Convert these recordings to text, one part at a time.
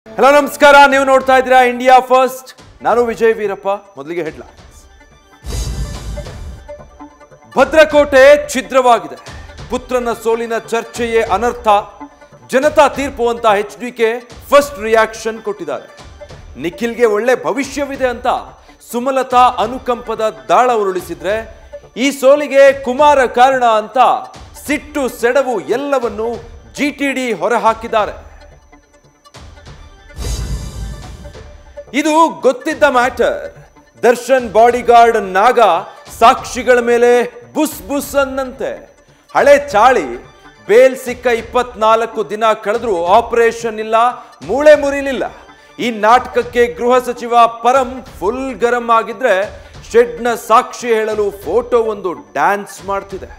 Hello ನಮಸ್ಕಾರ, ನೀವು ನೋಡ್ತಾ ಇದ್ದೀರಾ ಇಂಡಿಯಾ ಫಸ್ಟ್. ನಾನು ವಿಜಯ್ ವೀರಪ್ಪ. ಮೊದಲಿಗೆ ಹೆಡ್ಲೈನ್ಸ್. ಭದ್ರಕೋಟೆ ಛಿದ್ರವಾಗಿದೆ, ಪುತ್ರನ ಸೋಲಿನ ಚರ್ಚೆಯೇ ಅನರ್ಥ, ಜನತಾ ತೀರ್ಪು ಅಂತ HDK ಫಸ್ಟ್ ರಿಯಾಕ್ಷನ್ ಕೊಟ್ಟಿದ್ದಾರೆ. ನಿಖಿಲ್ಗೆ ಒಳ್ಳೆ ಭವಿಷ್ಯವಿದೆ ಅಂತ ಸುಮಲತಾ ಅನುಕಂಪದ ದಾಳ ಉರುಳಿಸಿದ್ರೆ, ಈ ಸೋಲಿಗೆ ಕುಮಾರ ಕಾರಣ ಅಂತ ಸಿಟ್ಟು ಸೆಡವು ಎಲ್ಲವನ್ನು GTD ಹೊರಹಾಕಿದ್ದಾರೆ. ಇದು ಗೊತ್ತಿದ್ದ ಮ್ಯಾಟರ್. ದರ್ಶನ್ ಬಾಡಿಗಾರ್ಡ್ ನಾಗ ಸಾಕ್ಷಿಗಳ ಮೇಲೆ ಬುಸ್ ಬುಸ್ ಅನ್ನಂತೆ. ಹಳೆ ಚಾಳಿ, ಬೇಲ್ ಸಿಕ್ಕ 24 ದಿನ ಕಳೆದ್ರೂ ಆಪರೇಷನ್ ಇಲ್ಲ, ಮೂಳೆ ಮುರಿಲಿಲ್ಲ. ಈ ನಾಟಕಕ್ಕೆ ಗೃಹ ಸಚಿವ ಪರಂ ಫುಲ್ ಗರಂ ಆಗಿದ್ರೆ, ಶೆಡ್ನ ಸಾಕ್ಷಿ ಹೇಳಲು ಫೋಟೋ ಒಂದು ಡ್ಯಾನ್ಸ್ ಮಾಡ್ತಿದೆ.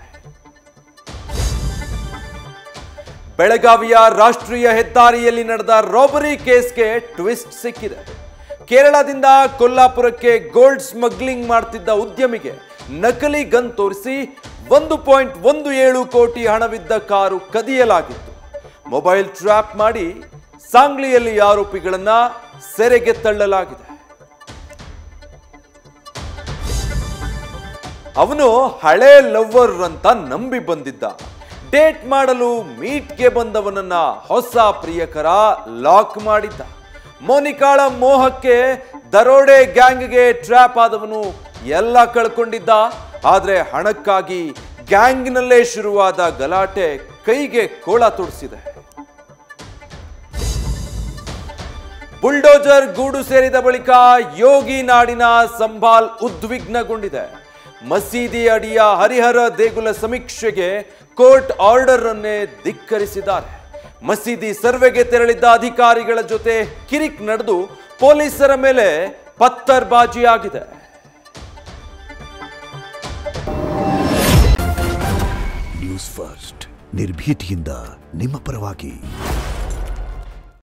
ಬೆಳಗಾವಿಯ ರಾಷ್ಟ್ರೀಯ ಹೆದ್ದಾರಿಯಲ್ಲಿ ನಡೆದ ರಾಬರಿ ಕೇಸ್ಗೆ ಟ್ವಿಸ್ಟ್ ಸಿಕ್ಕಿದೆ. ಕೇರಳದಿಂದ ಕೊಲ್ಲಾಪುರಕ್ಕೆ ಗೋಲ್ಡ್ ಸ್ಮಗ್ಲಿಂಗ್ ಮಾಡ್ತಿದ್ದ ಉದ್ಯಮಿಗೆ ನಕಲಿ ಗನ್ ತೋರಿಸಿ 1.17 ಕೋಟಿ ಹಣವಿದ್ದ ಕಾರು ಕದಿಯಲಾಗಿತ್ತು. ಮೊಬೈಲ್ ಟ್ರ್ಯಾಪ್ ಮಾಡಿ ಸಾಂಗ್ಲಿಯಲ್ಲಿ ಆರೋಪಿಗಳನ್ನ ಸೆರೆಗೆ ತಳ್ಳಲಾಗಿದೆ. ಅವನು ಹಳೆ ಲವ್ವರ್ ಅಂತ ನಂಬಿ ಬಂದಿದ್ದ. ಡೇಟ್ ಮಾಡಲು ಮೀಟ್ಗೆ ಬಂದವನನ್ನ ಹೊಸ ಪ್ರಿಯಕರ ಲಾಕ್ ಮಾಡಿದ್ದ. ಮೋನಿಕಾಳ ಮೋಹಕ್ಕೆ ದರೋಡೆ ಗ್ಯಾಂಗ್ಗೆ ಟ್ರ್ಯಾಪ್ ಆದವನು ಎಲ್ಲ ಕಳ್ಕೊಂಡಿದ್ದ. ಆದ್ರೆ ಹಣಕ್ಕಾಗಿ ಗ್ಯಾಂಗ್ನಲ್ಲೇ ಶುರುವಾದ ಗಲಾಟೆ ಕೈಗೆ ಕೋಳ ತೊಡಿಸಿದೆ. ಬುಲ್ಡೋಜರ್ ಗೂಡು ಸೇರಿದ ಬಳಿಕ ಯೋಗಿ ನಾಡಿನ ಸಂಭಾಲ್ ಉದ್ವಿಗ್ನಗೊಂಡಿದೆ. ಮಸೀದಿ ಅಡಿಯ ಹರಿಹರ ದೇಗುಲ ಸಮೀಕ್ಷೆಗೆ ಕೋರ್ಟ್ ಆರ್ಡರ್ ಅನ್ನೇ ಧಿಕ್ಕರಿಸಿದ್ದಾರೆ. ಮಸೀದಿ ಸರ್ವೆಗೆ ತೆರಳಿದ್ದ ಅಧಿಕಾರಿಗಳ ಜೊತೆ ಕಿರಿಕ್ ನಡೆದು ಪೊಲೀಸರ ಮೇಲೆ ಪತ್ತರ್ಬಾಜಿಯಾಗಿದೆ. ನ್ಯೂಸ್ ಫಸ್ಟ್, ನಿರ್ಭೀತಿಯಿಂದ ನಿಮ್ಮ ಪರವಾಗಿ.